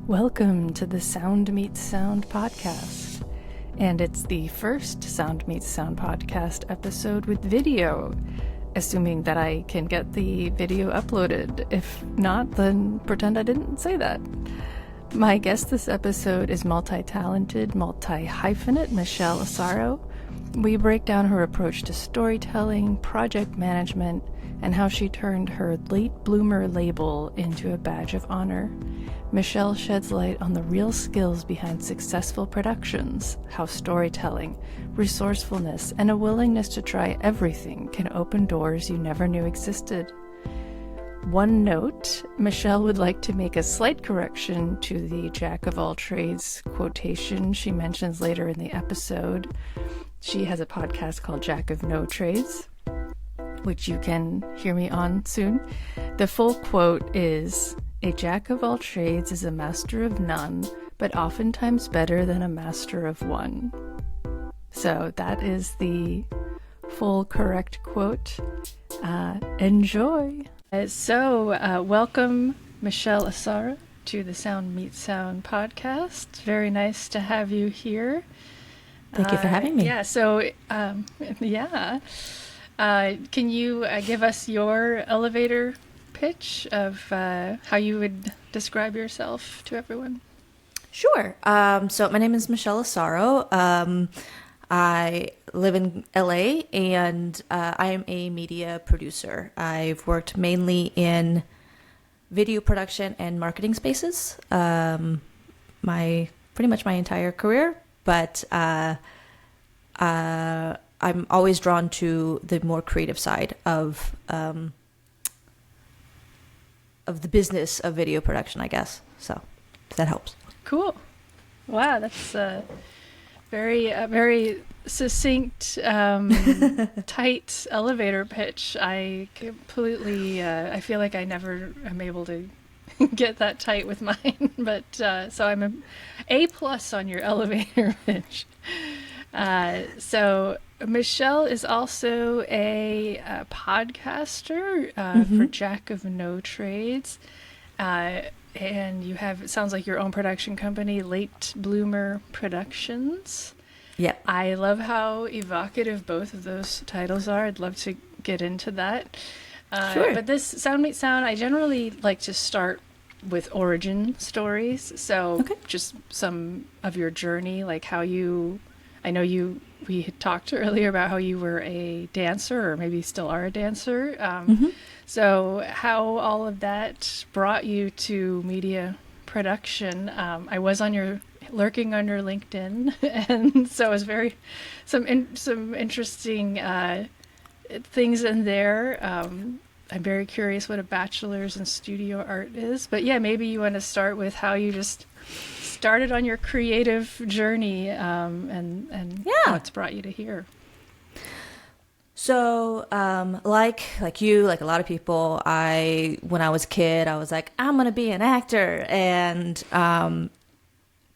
Welcome to the Sound Meets Sound podcast. And it's the first Sound Meets Sound podcast episode with video, assuming that I can get the video uploaded. If not, then pretend I didn't say that. My guest this episode is multi-talented, multi-hyphenate Michelle Asaro. We break down her approach to storytelling, project management, and how she turned her late bloomer label into a badge of honor. Michelle sheds light on the real skills behind successful productions, how storytelling, resourcefulness, and a willingness to try everything can open doors you never knew existed. One note, Michelle would like to make a slight correction to the jack of all trades quotation she mentions later in the episode. She has a podcast called Jack of No Trades, which you can hear me on soon. The full quote is, "A jack of all trades is a master of none, but oftentimes better than a master of one." So that is the full correct quote. Enjoy. Welcome Michelle Asaro to the Sound Meets Sound podcast. Very nice to have you here. Thank you for having me. Can you give us your elevator pitch of how you would describe yourself to everyone? Sure. So my name is Michelle Asaro. I live in LA and I am a media producer. I've worked mainly in video production and marketing spaces pretty much my entire career, but I'm always drawn to the more creative side of the business of video production, I guess. So if that helps. Cool. Wow, that's very succinct, tight elevator pitch. I completely, I feel like I never am able to get that tight with mine, but so I'm a plus on your elevator pitch. So Michelle is also a podcaster for Jack of No Trades. And you have, it sounds like, your own production company, Late Bloomer Productions. Yeah. I love how evocative both of those titles are. I'd love to get into that. Sure. But this Sound Meets Sound, I generally like to start with origin stories. So just some of your journey, like how you, we had talked earlier about how you were a dancer, or maybe still are a dancer. So how all of that brought you to media production. I was lurking on your LinkedIn, and so it was some interesting things in there. I'm very curious what a bachelor's in studio art is. But yeah, maybe you want to start with how you just started on your creative journey and what's brought you to here. So, like you, like a lot of people, when I was a kid, I was like, I'm going to be an actor. And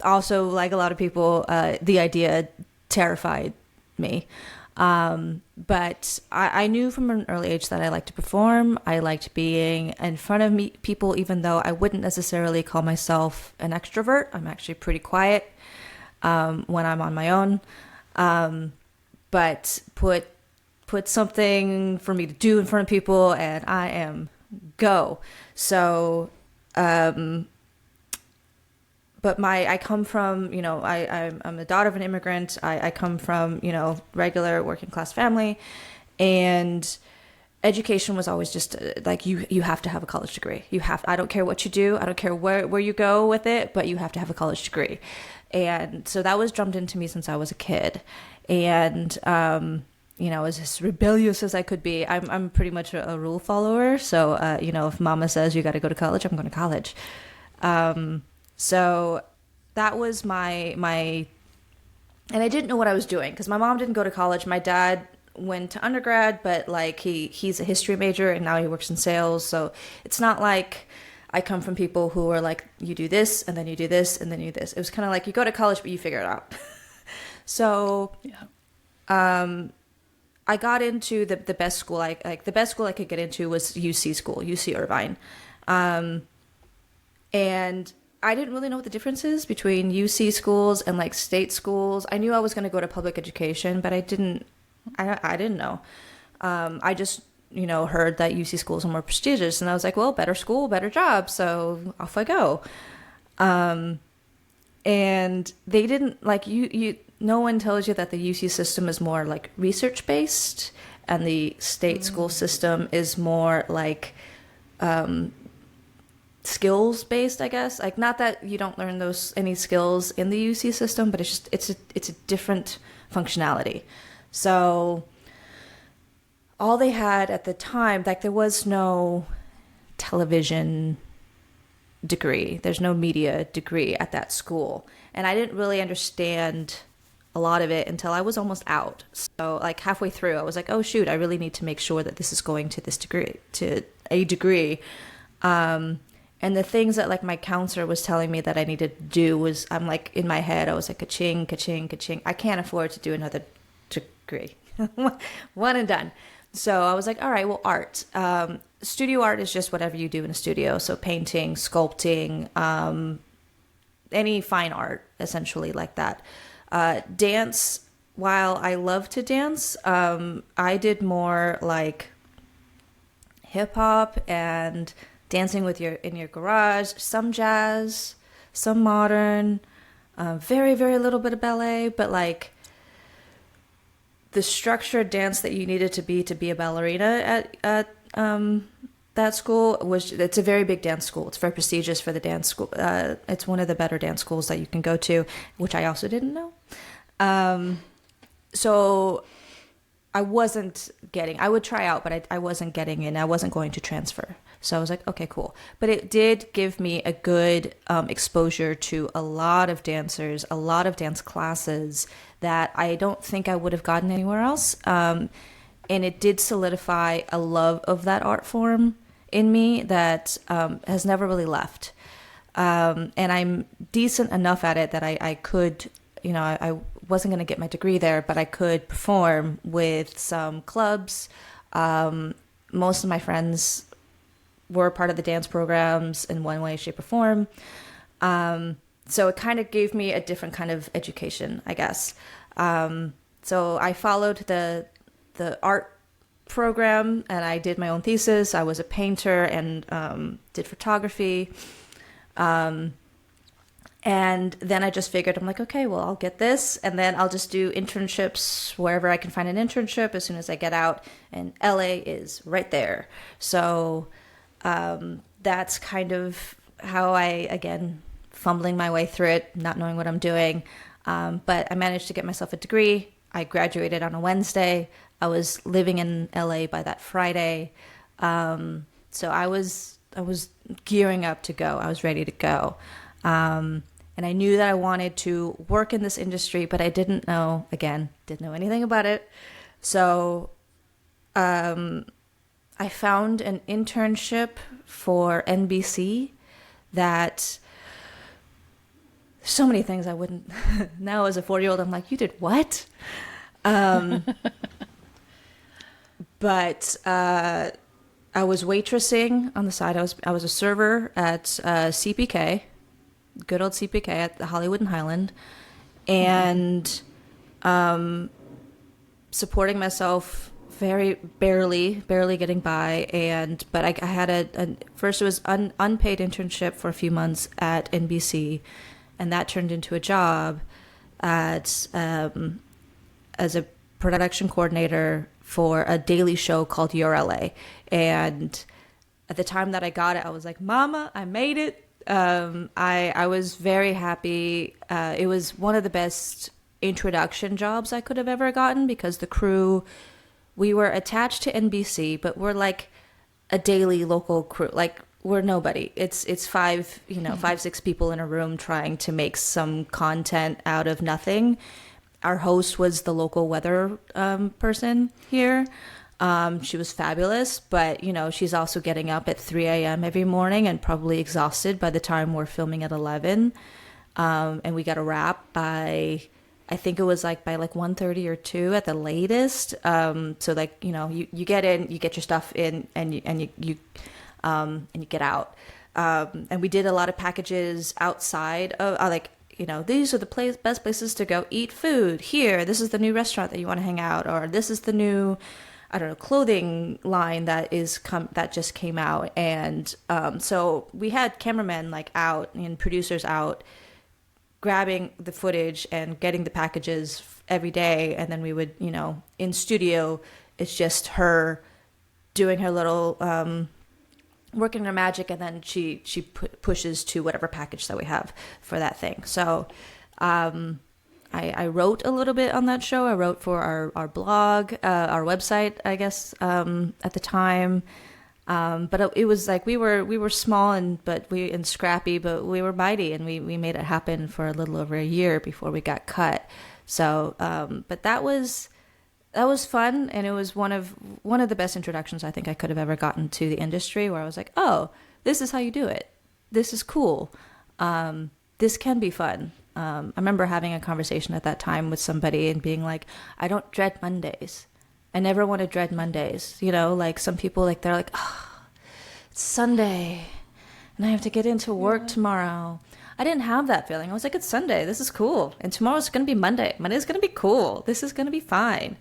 also, like a lot of people, the idea terrified me. But I knew from an early age that I liked to perform. I liked being in front of people, even though I wouldn't necessarily call myself an extrovert. I'm actually pretty quiet when I'm on my own. But put something for me to do in front of people and I am go. So, but I come from, I'm the daughter of an immigrant. I come from, regular working class family, and education was always just like, you have to have a college degree. I don't care what you do. I don't care where you go with it, but you have to have a college degree. And so that was drummed into me since I was a kid. And, as rebellious as I could be, I'm pretty much a rule follower. So, if mama says you got to go to college, I'm going to college. So that was my, and I didn't know what I was doing because my mom didn't go to college. My dad went to undergrad, but like he's a history major and now he works in sales. So it's not like I come from people who are like, you do this and then you do this and then you do this. It was kind of like you go to college, but you figure it out. So, I got into the best school. The best school I could get into was UC school, UC Irvine. And I didn't really know what the difference is between UC schools and like state schools. I knew I was going to go to public education, but I didn't know. I just, heard that UC schools are more prestigious, and I was like, well, better school, better job. So off I go. And they didn't like no one tells you that the UC system is more like research based and the state school system is more like, skills based, I guess. Like, not that you don't learn any skills in the UC system, but it's a different functionality. So all they had at the time, like, there was no television degree, there's no media degree at that school, and I didn't really understand a lot of it until I was almost out. So like halfway through, I was like, oh shoot, I really need to make sure that this is going to a degree. And the things that like my counselor was telling me that I needed to do was, I'm like, in my head, I was like, ka-ching, ka-ching, ka-ching. I can't afford to do another degree. One and done. So I was like, all right, well, art. Studio art is just whatever you do in a studio. So painting, sculpting, any fine art, essentially, like that. Dance, while I love to dance, I did more like hip hop and dancing in your garage, some jazz, some modern, very, very little bit of ballet, but like the structured dance that you needed to be a ballerina at that school it's a very big dance school. It's very prestigious for the dance school. It's one of the better dance schools that you can go to, which I also didn't know. So I would try out, but I wasn't getting in. I wasn't going to transfer. So I was like, okay, cool. But it did give me a good exposure to a lot of dancers, a lot of dance classes that I don't think I would have gotten anywhere else. And it did solidify a love of that art form in me that has never really left. And I'm decent enough at it that I could, I wasn't going to get my degree there, but I could perform with some clubs. Most of my friends were part of the dance programs in one way, shape, or form. So it kind of gave me a different kind of education, I guess. So I followed the art program and I did my own thesis. I was a painter and did photography. And then I just figured, I'm like, okay, well, I'll get this, and then I'll just do internships wherever I can find an internship as soon as I get out, and LA is right there. So that's kind of how I, again, fumbling my way through it, not knowing what I'm doing. But I managed to get myself a degree. I graduated on a Wednesday. I was living in LA by that Friday. So I was gearing up to go. I was ready to go. And I knew that I wanted to work in this industry, but I didn't know anything about it. So I found an internship for NBC that so many things I wouldn't. Now as a 4-year-old, I'm like, you did what? But I was waitressing on the side. I was a server at CPK, good old CPK at the Hollywood and Highland, and supporting myself very barely getting by. But I had first it was unpaid internship for a few months at NBC, and that turned into a job as a production coordinator for a daily show called Your LA. And at the time that I got it, I was like, Mama, I made it. I was very happy. It was one of the best introduction jobs I could have ever gotten, because the crew, we were attached to NBC, but we're like a daily local crew. Like, we're nobody. It's 5-6 people in a room trying to make some content out of nothing. Our host was the local weather person here. She was fabulous, but she's also getting up at 3 a.m. every morning and probably exhausted by the time we're filming at 11. And we got a wrap by, I think it was by 1:30 or 2 at the latest. So you get in, you get your stuff in, and you get out. And we did a lot of packages outside of like, these are the best places to go eat food. Here, this is the new restaurant that you want to hang out, or this is the new, I don't know, clothing line that that just came out. And so we had cameramen like out and producers out grabbing the footage and getting the packages every day. And then we would, in studio, it's just her doing her little working her magic, and then she pushes to whatever package that we have for that thing. So I wrote a little bit on that show. I wrote for our blog, our website, I guess, at the time. But it was like we were small and scrappy, but we were mighty, and we made it happen for a little over a year before we got cut. So but that was fun, and it was one of the best introductions I think I could have ever gotten to the industry, where I was like, oh, this is how you do it. This is cool. This can be fun. I remember having a conversation at that time with somebody and being like, I don't dread Mondays. I never want to dread Mondays. Like some people, like they're like, oh, it's Sunday and I have to get into work tomorrow. I didn't have that feeling. I was like, it's Sunday. This is cool. And tomorrow's going to be Monday. Monday's going to be cool. This is going to be fine.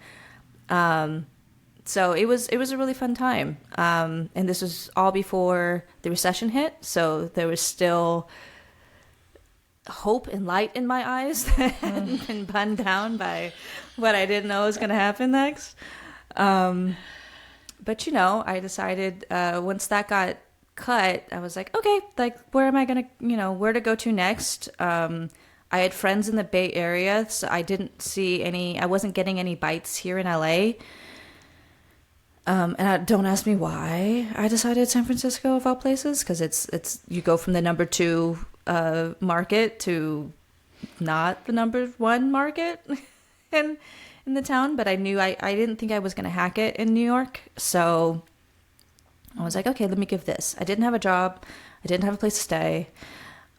So it was a really fun time. And this was all before the recession hit. So there was still hope and light in my eyes that hadn't been burned down by what I didn't know was going to happen next. But I decided once that got cut, I was like, okay, like where am I going to, where to go to next? I had friends in the Bay Area, so I wasn't getting any bites here in LA. And don't ask me why I decided San Francisco of all places, because it's you go from the number 2 market to not the number 1 market in the town. But I knew I didn't think I was going to hack it in New York, so I was like, okay, let me give this. I didn't have a job, I didn't have a place to stay.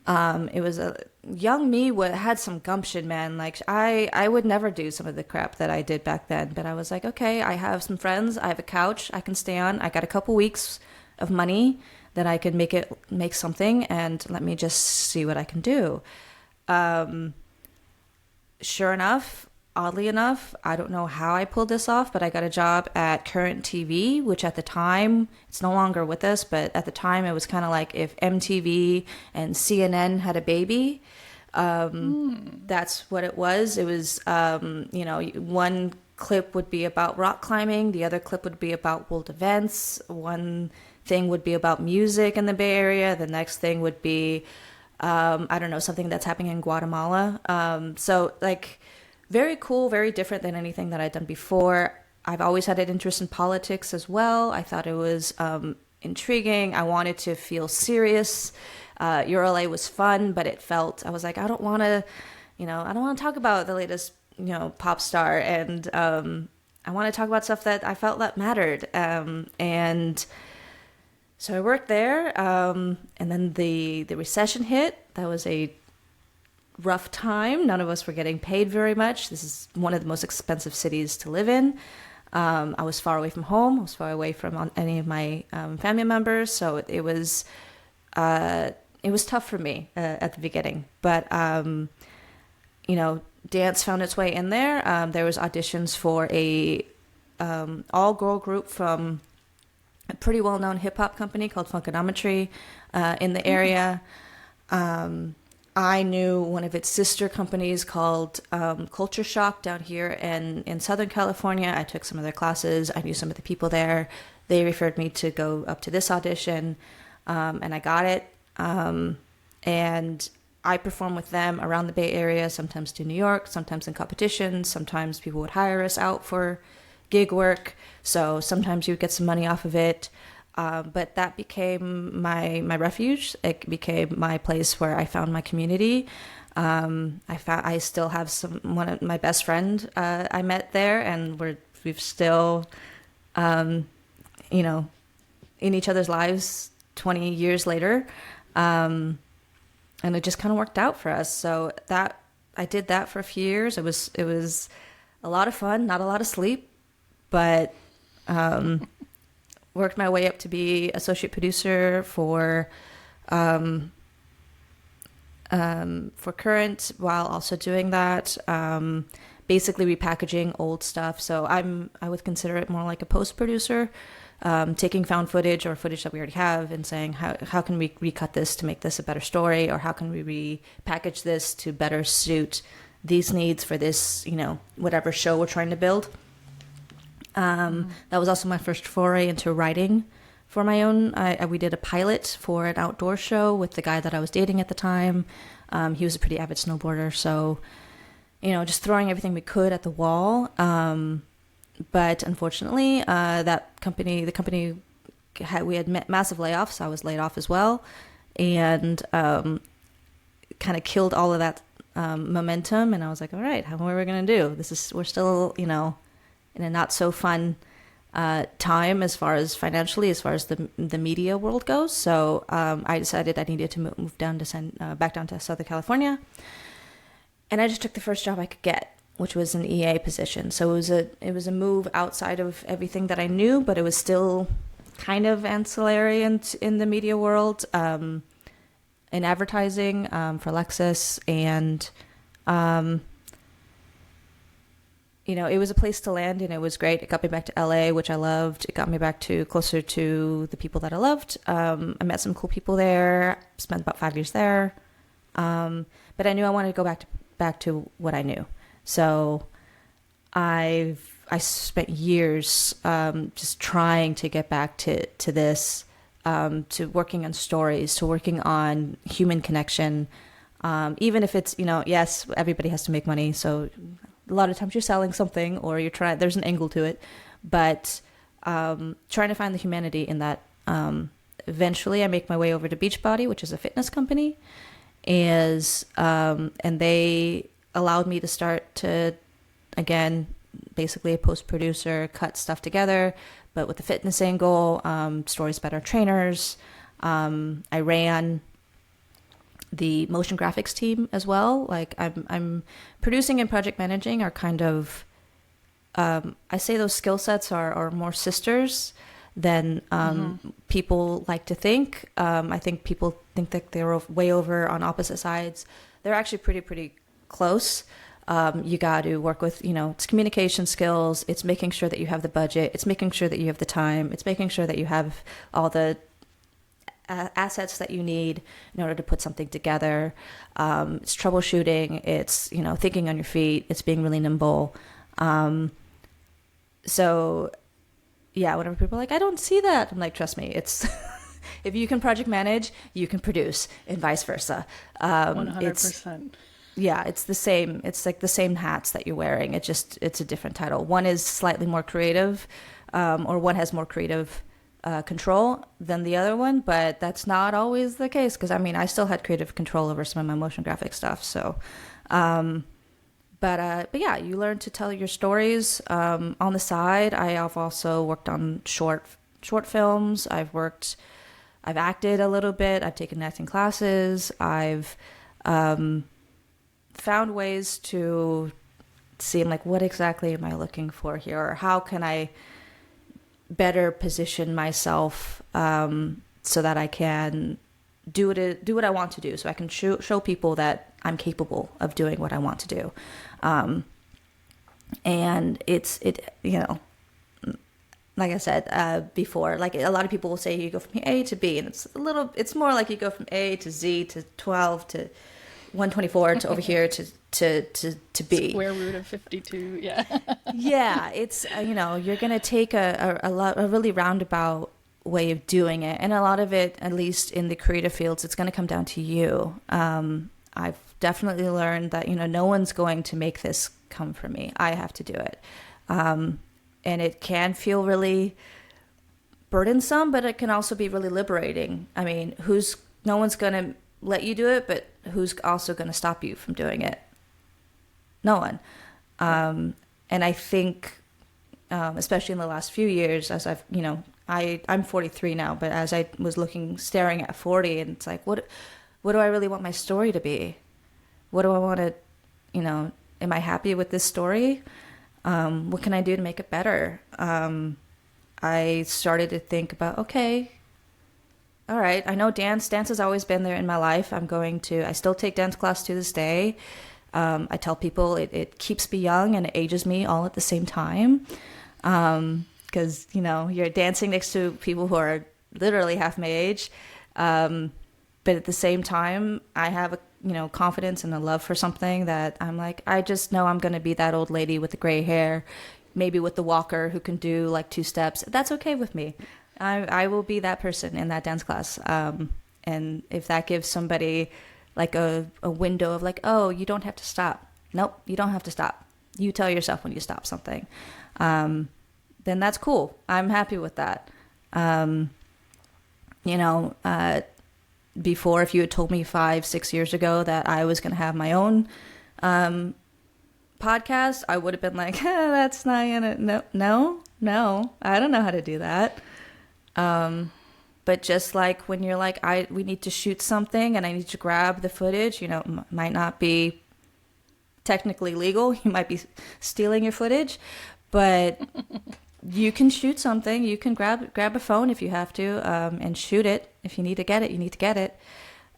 It was a young me had some gumption, man. Like I would never do some of the crap that I did back then, but I was like, okay, I have some friends, I have a couch I can stay on, I got a couple weeks of money that I could make something, and let me just see what I can do. Sure enough, oddly enough, I don't know how I pulled this off, but I got a job at Current TV, which at the time, it's no longer with us, but at the time it was kind of like if MTV and CNN had a baby. That's what it was. It was, one clip would be about rock climbing, the other clip would be about world events, one thing would be about music in the Bay Area, the next thing would be, I don't know, something that's happening in Guatemala. So like, very cool, very different than anything that I'd done before. I've always had an interest in politics as well. I thought it was intriguing. I wanted to feel serious. Your LA was fun, but I was like, I don't want to talk about the latest, pop star. And I want to talk about stuff that I felt that mattered. And so I worked there. And then the recession hit. That was a rough time. None of us were getting paid very much. This is one of the most expensive cities to live in. I was far away from home. I was far away from any of my family members. So it was tough for me at the beginning. But, dance found its way in there. There was auditions for a all-girl group from a pretty well-known hip-hop company called Funkonometry in the area. I knew one of its sister companies called Culture Shock down here in Southern California. I took some of their classes. I knew some of the people there. They referred me to go up to this audition, and I got it. And I performed with them around the Bay Area, sometimes to New York, sometimes in competitions. Sometimes people would hire us out for gig work. So sometimes you would get some money off of it. But that became my refuge. It became my place where I found my community. I still have one of my best friend I met there, and we've still, in each other's lives 20 years later. And it just kind of worked out for us. So that I did that for a few years. It was a lot of fun, not a lot of sleep, but worked my way up to be associate producer for for current, while also doing that, basically repackaging old stuff. So I would consider it more like a post producer, taking found footage or footage that we already have and saying how can we recut this to make this a better story, or how can we repackage this to better suit these needs for this, whatever show we're trying to build. That was also my first foray into writing for my own. We did a pilot for an outdoor show with the guy that I was dating at the time. He was a pretty avid snowboarder, so just throwing everything we could at the wall. But unfortunately, the company we had massive layoffs. I was laid off as well, and kind of killed all of that momentum. And I was like, all right, how are we going to do? We're still, in a not so fun time as far as financially, as far as the media world goes. So I decided I needed to move down to back down to Southern California, and I just took the first job I could get, which was an EA position. So it was a move outside of everything that I knew, but it was still kind of ancillary in the media world, in advertising for Lexus, and it was a place to land, and it was great. It got me back to LA, which I loved. It got me back to closer to the people that I loved. I met some cool people there. Spent about 5 years there, but I knew I wanted to go back to what I knew. So I spent years just trying to get back to this, to working on stories, to working on human connection, even if it's yes, everybody has to make money, so a lot of times you're selling something or there's an angle to it, but trying to find the humanity in that. Eventually I make my way over to Beachbody, which is a fitness company, and they allowed me to start to, again, basically a post producer, cut stuff together, but with the fitness angle, stories about our trainers. I ran the motion graphics team as well. Like I'm producing and project managing are kind of, I say those skill sets are more sisters than people like to think. I think people think that they're way over on opposite sides. They're actually pretty close. You got to work with, it's communication skills. It's making sure that you have the budget. It's making sure that you have the time. It's making sure that you have all the assets that you need in order to put something together. It's troubleshooting. It's, thinking on your feet. It's being really nimble. So yeah, whenever people are like, I don't see that, I'm like, trust me, it's if you can project manage, you can produce, and vice versa. 100%. Yeah, it's the same. It's like the same hats that you're wearing. It's a different title. One is slightly more creative, or one has more creative control than the other one, but that's not always the case, because I still had creative control over some of my motion graphic stuff. So, but yeah, you learn to tell your stories. On the side, I have also worked on short films. I've acted a little bit. I've taken acting classes. I've found ways to see, like, what exactly am I looking for here, or how can I better position myself so that I can do what I want to do, so I can show people that I'm capable of doing what I want to do. And like I said before, like a lot of people will say you go from A to B, and it's more like you go from A to Z to 12 to 124 to over here to B. Square root of 52, yeah. Yeah, it's, you're going to take a really roundabout way of doing it. And a lot of it, at least in the creative fields, it's going to come down to you. I've definitely learned that, no one's going to make this come from me. I have to do it. And it can feel really burdensome, but it can also be really liberating. No one's going to let you do it, but who's also going to stop you from doing it? No one. And I think, especially in the last few years, as I've, I'm 43 now, but as I was staring at 40, and it's like, what do I really want my story to be? What do I want to, am I happy with this story? What can I do to make it better? I started to think about, okay, all right, I know dance has always been there in my life. I still take dance class to this day. I tell people it keeps me young and it ages me all at the same time. Because, you're dancing next to people who are literally half my age. But at the same time, I have confidence and a love for something that I'm like, I just know I'm going to be that old lady with the gray hair, maybe with the walker who can do like 2 steps. That's okay with me. I will be that person in that dance class. And if that gives somebody like a window of like, oh, you don't have to stop. Nope, you don't have to stop. You tell yourself when you stop something. Then that's cool. I'm happy with that. Before, if you had told me 5-6 years ago that I was going to have my own podcast, I would have been like, that's not gonna, no, I don't know how to do that. But just like when you're like, we need to shoot something and I need to grab the footage, might not be technically legal. You might be stealing your footage, but you can shoot something. You can grab a phone if you have to, and shoot it. If you need to get it, you need to get it.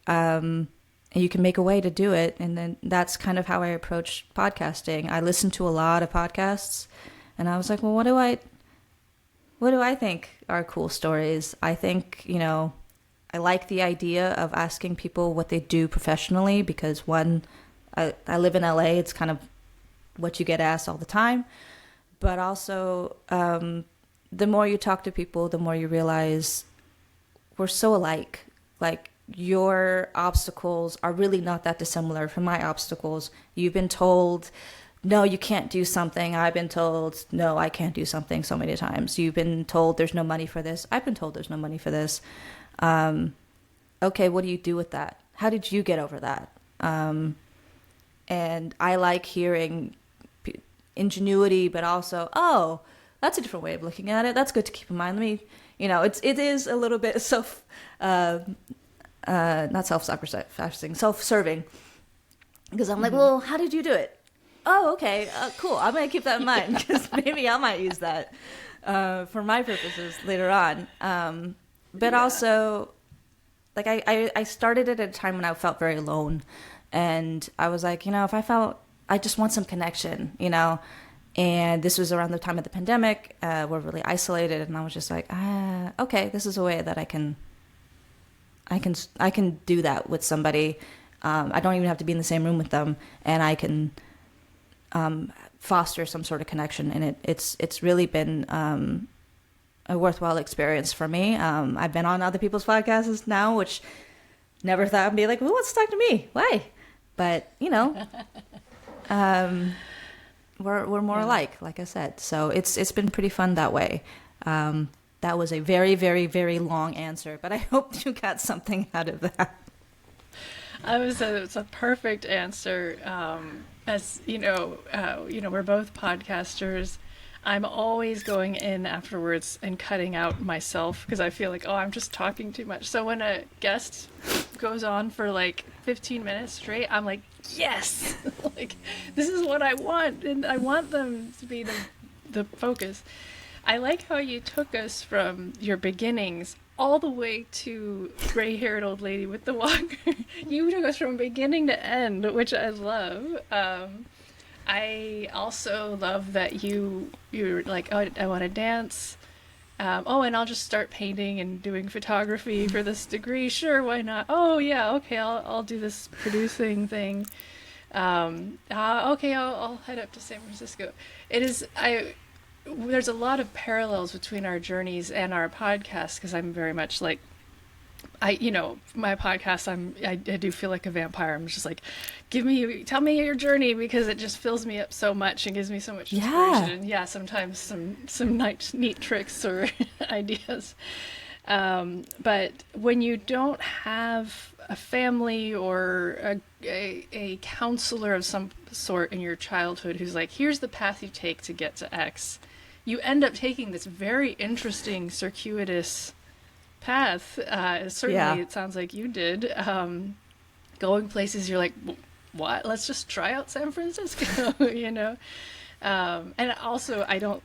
And you can make a way to do it. And then that's kind of how I approach podcasting. I listened to a lot of podcasts and I was like, well, what do I think are cool stories? I think, I like the idea of asking people what they do professionally because I live in LA. It's kind of what you get asked all the time. But also, the more you talk to people, the more you realize we're so alike. Like, your obstacles are really not that dissimilar from my obstacles. You've been told, no, you can't do something. I've been told, no, I can't do something so many times. You've been told there's no money for this. I've been told there's no money for this. Okay, what do you do with that? How did you get over that? And I like hearing ingenuity, but also, oh, that's a different way of looking at it. That's good to keep in mind. It is a little bit not self-sacrificing, self-serving. Because I'm like, well, how did you do it? Oh, okay, cool. I'm going to keep that in mind because maybe I might use that for my purposes later on. But also, like, I started it at a time when I felt very alone. And I was like, I just want some connection, And this was around the time of the pandemic. We're really isolated. And I was just like, okay, this is a way that I can do that with somebody. I don't even have to be in the same room with them, and I can foster some sort of connection. And it's really been a worthwhile experience for me. I've been on other people's podcasts now, which never thought I'd be like, who wants to talk to me? Why? But we're more alike, like I said. So it's been pretty fun that way. That was a very, very, very long answer, but I hope you got something out of that. It's a perfect answer. As we're both podcasters. I'm always going in afterwards and cutting out myself because I feel like, I'm just talking too much. So when a guest goes on for like 15 minutes straight, I'm like, yes, like this is what I want, and I want them to be the focus. I like how you took us from your beginnings all the way to gray-haired old lady with the walker. You took us from beginning to end, which I love. I also love that you're like, oh, I want to dance. And I'll just start painting and doing photography for this degree. Sure, why not? Oh, yeah, okay, I'll do this producing thing. Okay, I'll head up to San Francisco. There's a lot of parallels between our journeys and our podcast because I'm very much like, my podcast, I do feel like a vampire. I'm just like, tell me your journey because it just fills me up so much and gives me so much inspiration. And sometimes some neat tricks or ideas. But when you don't have a family or a counselor of some sort in your childhood who's like, here's the path you take to get to X, you end up taking this very interesting circuitous path. Certainly, It sounds like you did. Going places you're like, what? Let's just try out San Francisco, And also, I don't,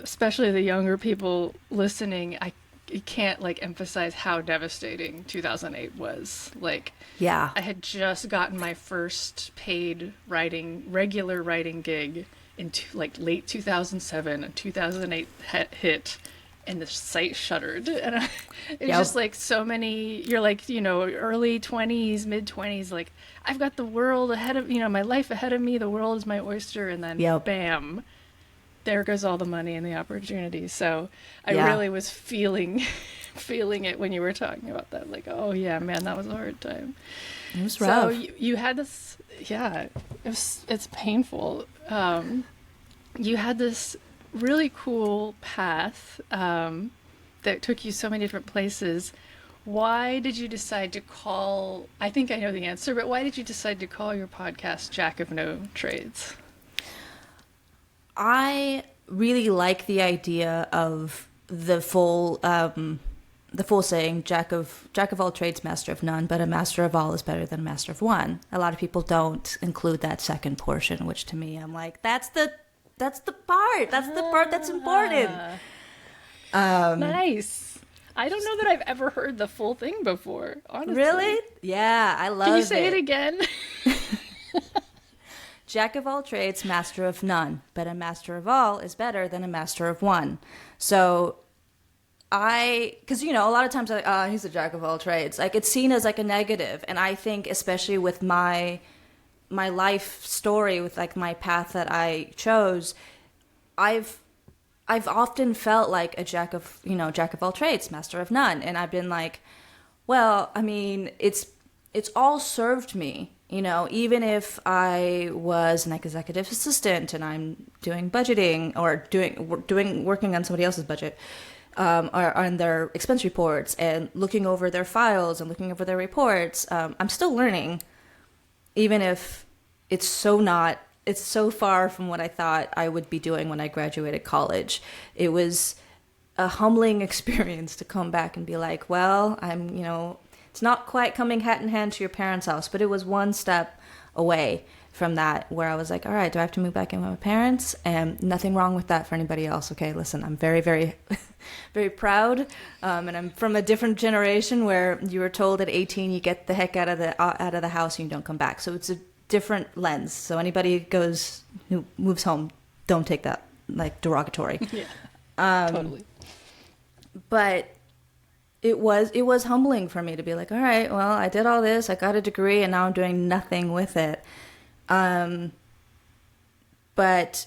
especially the younger people listening, can't like emphasize how devastating 2008 was. Like, Yeah. I had just gotten my first paid regular writing gig in like late 2007, and 2008 hit, and the site shuttered. And it's just like so many, you're like, early 20s, mid 20s, like, I've got the world ahead of, my life ahead of me, the world is my oyster, and then bam, there goes all the money and the opportunity. So I really was feeling it when you were talking about that. Like, oh yeah, man, that was a hard time. It was rough. So you had this, it's painful. You had this really cool path that took you so many different places. Why did you decide to call, I think I know the answer, but why did you decide to call your podcast Jack of No Trades? I really like the idea of the full saying, Jack of all trades, master of none, but a master of all is better than a master of one. A lot of people don't include that second portion, which to me, I'm like, that's the part that's important. Nice. I don't know that I've ever heard the full thing before, honestly. Really? Yeah, I love it. Can you say it again? Jack of all trades, master of none, but a master of all is better than a master of one. So because, a lot of times, he's a jack of all trades. Like, it's seen as like a negative. And I think especially with my life story, with like my path that I chose, I've often felt like a jack of all trades, master of none. And I've been like, well, I mean, it's all served me. Even if I was an executive assistant and I'm doing budgeting or working on somebody else's budget, or on their expense reports and looking over their files and looking over their reports, I'm still learning, even if it's so far from what I thought I would be doing when I graduated college. It was a humbling experience to come back and be like, well, it's not quite coming hat in hand to your parents' house, but it was one step away from that, where I was like, all right, do I have to move back in with my parents? And nothing wrong with that for anybody else. Okay, listen, I'm very, very, very proud. And I'm from a different generation where you were told at 18, you get the heck out of the house and you don't come back. So it's a different lens. So anybody who moves home, don't take that like derogatory. Yeah, totally. But it was humbling for me to be like, all right, well, I did all this, I got a degree, and now I'm doing nothing with it. But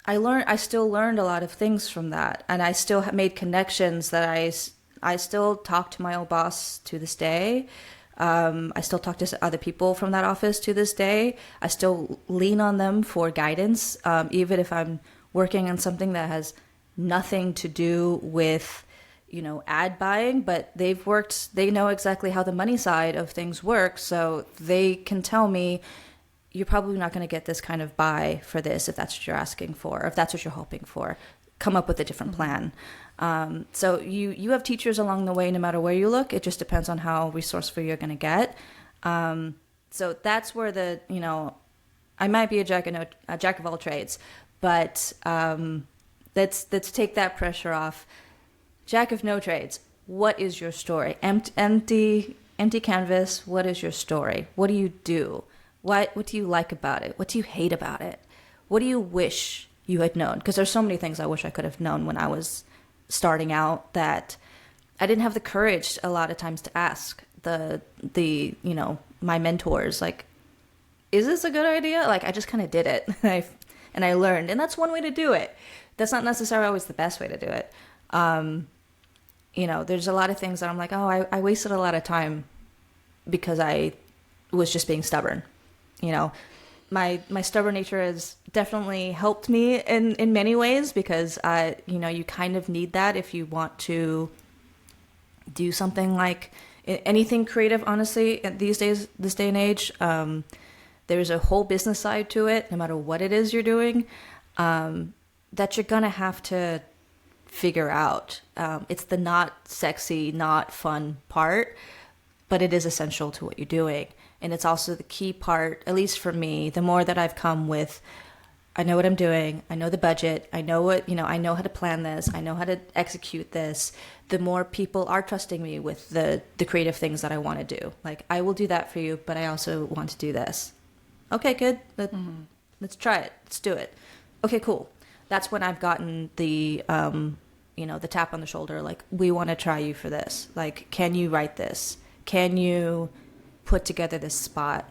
I still learned a lot of things from that, and I still made connections that I still talk to my old boss to this day. I still talk to other people from that office to this day. I still lean on them for guidance, even if I'm working on something that has nothing to do with ad buying, but they know exactly how the money side of things works, so they can tell me, you're probably not going to get this kind of buy for this if that's what you're asking for, or if that's what you're hoping for. Come up with a different plan. So you have teachers along the way, no matter where you look. It just depends on how resourceful you're going to get. So that's where I might be a jack of all trades, but let's take that pressure off. Jack of no trades. What is your story? Empty canvas. What is your story? What do you do? What do you like about it? What do you hate about it? What do you wish you had known? Because there's so many things I wish I could have known when I was starting out that I didn't have the courage a lot of times to ask my mentors, like, is this a good idea? Like, I just kind of did it and I learned, and that's one way to do it. That's not necessarily always the best way to do it. There's a lot of things that I'm like, oh, I wasted a lot of time because I was just being stubborn. My stubborn nature has definitely helped me in many ways, because you kind of need that if you want to do something like anything creative, honestly, this day and age. There's a whole business side to it, no matter what it is you're doing, that you're gonna have to figure out. It's the not sexy, not fun part, but it is essential to what you're doing. And it's also the key part, at least for me, the more that I've come with I know what I'm doing. I know the budget. I know what, I know how to plan this. I know how to execute this. The more people are trusting me with the creative things that I want to do. Like, I will do that for you, but I also want to do this. Okay, good. Let's try it. Let's do it. Okay, cool. That's when I've gotten the, the tap on the shoulder. Like, we want to try you for this. Like, can you write this? Can you put together this spot?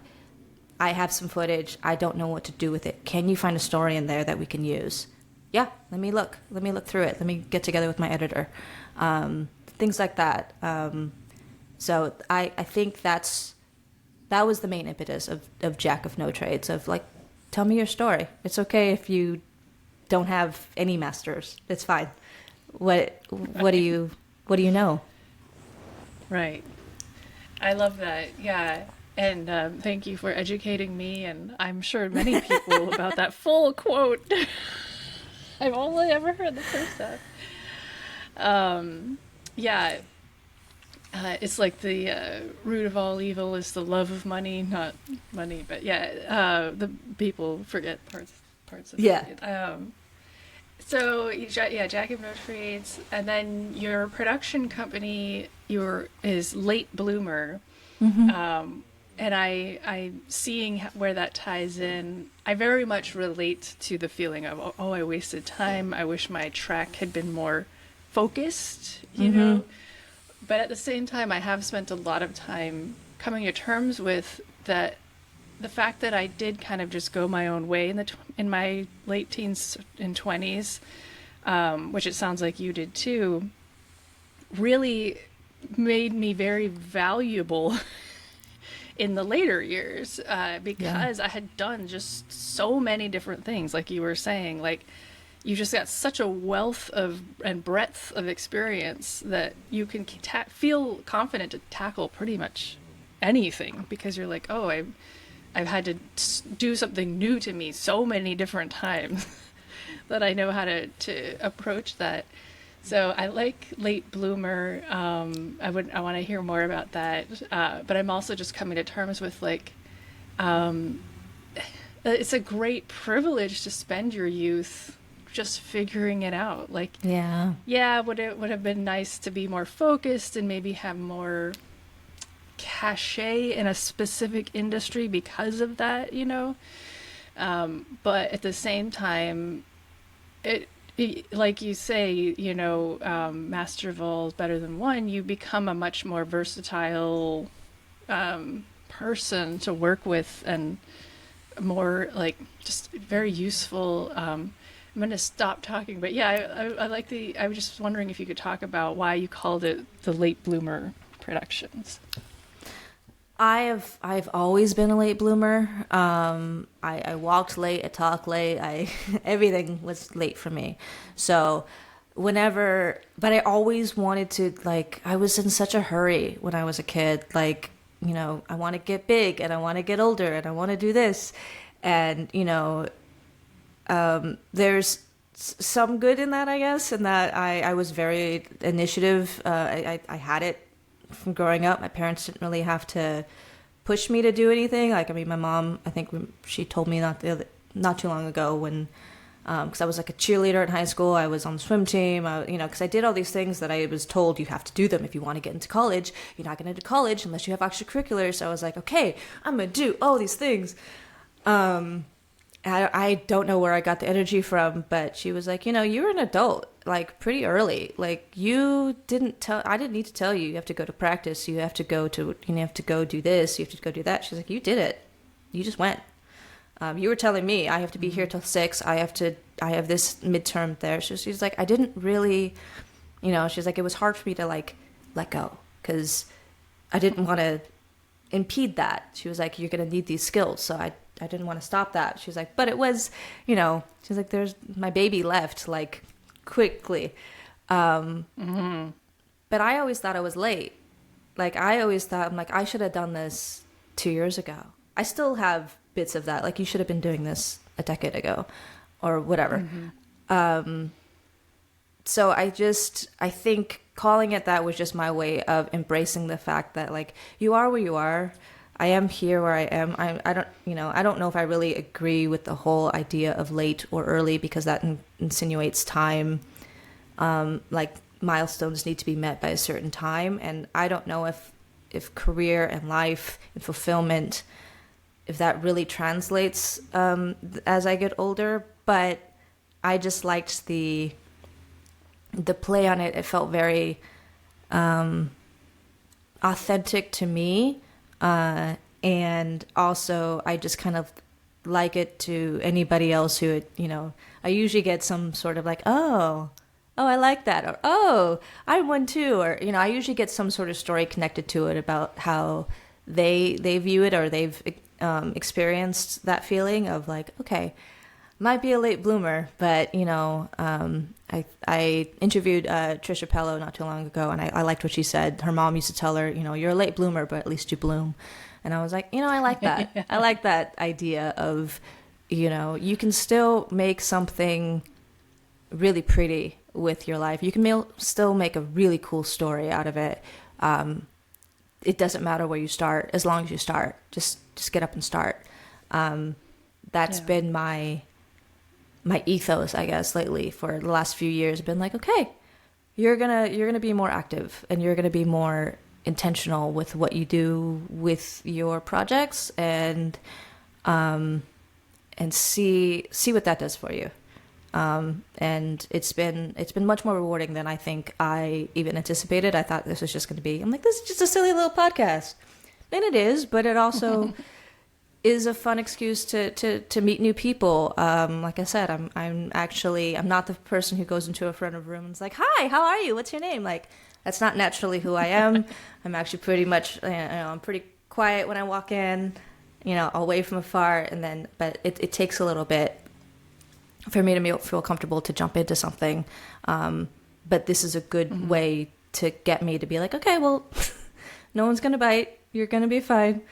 I have some footage. I don't know what to do with it. Can you find a story in there that we can use? Yeah, let me look through it. Let me get together with my editor. Things like that. So I think that was the main impetus of Jack of No Trades, of like, tell me your story. It's okay if you don't have any masters. It's fine. What do you know? Right. I love that. Yeah. And thank you for educating me, and I'm sure many people about that full quote. I've only ever heard the first half. Yeah, it's like the root of all evil is the love of money, not money, but yeah, the people forget parts of it. So Jack of No Trades, and then your production company is Late Bloomer. Mm-hmm. And I seeing where that ties in, I very much relate to the feeling of, oh, I wasted time. I wish my track had been more focused, you know. But at the same time, I have spent a lot of time coming to terms with that, the fact that I did kind of just go my own way in my late teens and 20s, which it sounds like you did too, really made me very valuable in the later years, because I had done just so many different things. Like you were saying, like, you just got such a wealth and breadth of experience that you can feel confident to tackle pretty much anything, because you're like, oh, I've had to do something new to me so many different times that I know how to approach that. So I like Late Bloomer. I want to hear more about that. But I'm also just coming to terms with, like, it's a great privilege to spend your youth just figuring it out. Like, would it have been nice to be more focused and maybe have more cachet in a specific industry because of that, you know? But at the same time, like you say, you know, master of all is better than one. You become a much more versatile person to work with, and more, like, just very useful. I'm going to stop talking, but yeah, I like I was just wondering if you could talk about why you called it the Late Bloomer Productions. I've always been a late bloomer. I walked late, I talked late, everything was late for me. So but I always wanted to, like, I was in such a hurry when I was a kid. Like, you know, I want to get big and I want to get older and I want to do this. And, you know, there's some good in that, I guess, in that I was very initiative. I had it from growing up. My parents didn't really have to push me to do anything. Like, I mean, my mom, I think she told me not too long ago, when because I was like a cheerleader in high school, I was on the swim team, because I did all these things that I was told you have to do them if you want to get into college. You're not going to college unless you have extracurriculars. So I was like, okay, I'm going to do all these things. I don't know where I got the energy from, but she was like, you're an adult, like, pretty early. Like, I didn't need to tell you have to go to practice. You have to go do this. You have to go do that. She's like, you did it. You just went. You were telling me I have to be here till 6. I have this midterm there. She's like, I didn't really, she's like, it was hard for me to, like, let go, because I didn't want to impede that. She was like, you're going to need these skills. So I didn't want to stop that. She was like, but it was, she's like, there's my baby left, like, quickly. But I always thought I was late. Like, I always thought, I'm like, I should have done this 2 years ago. I still have bits of that. Like, you should have been doing this a decade ago or whatever. So I think calling it that was just my way of embracing the fact that, like, you are where you are. I am here where I am. I don't know if I really agree with the whole idea of late or early, because that insinuates time. Like milestones need to be met by a certain time, and I don't know if career and life and fulfillment, if that really translates as I get older. But I just liked the play on it. It felt very authentic to me. And also I just kind of like it to anybody else who, I usually get some sort of like, oh, I like that. Or, oh, I won too. Or, I usually get some sort of story connected to it about how they view it, or they've experienced that feeling of like, okay, might be a late bloomer, but I interviewed Trisha Pello not too long ago, and I liked what she said. Her mom used to tell her, you're a late bloomer, but at least you bloom. And I was like, I like that. Yeah. I like that idea of, you can still make something really pretty with your life. You can still make a really cool story out of it. It doesn't matter where you start, as long as you start. Just get up and start. That's been my ethos, I guess, lately for the last few years. Been like, okay, you're gonna be more active, and you're gonna be more intentional with what you do with your projects, and see what that does for you. And it's been much more rewarding than I think I even anticipated. I thought this was just going to be, I'm like, this is just a silly little podcast, and it is, but it also is a fun excuse to meet new people. Like I said, I'm not the person who goes into a front of a room and is like, hi, how are you? What's your name? Like, that's not naturally who I am. I'm actually pretty much, I'm pretty quiet when I walk in, I'll wave from afar, but it takes a little bit for me to feel comfortable to jump into something. But this is a good way to get me to be like, okay, well, no one's going to bite. You're going to be fine.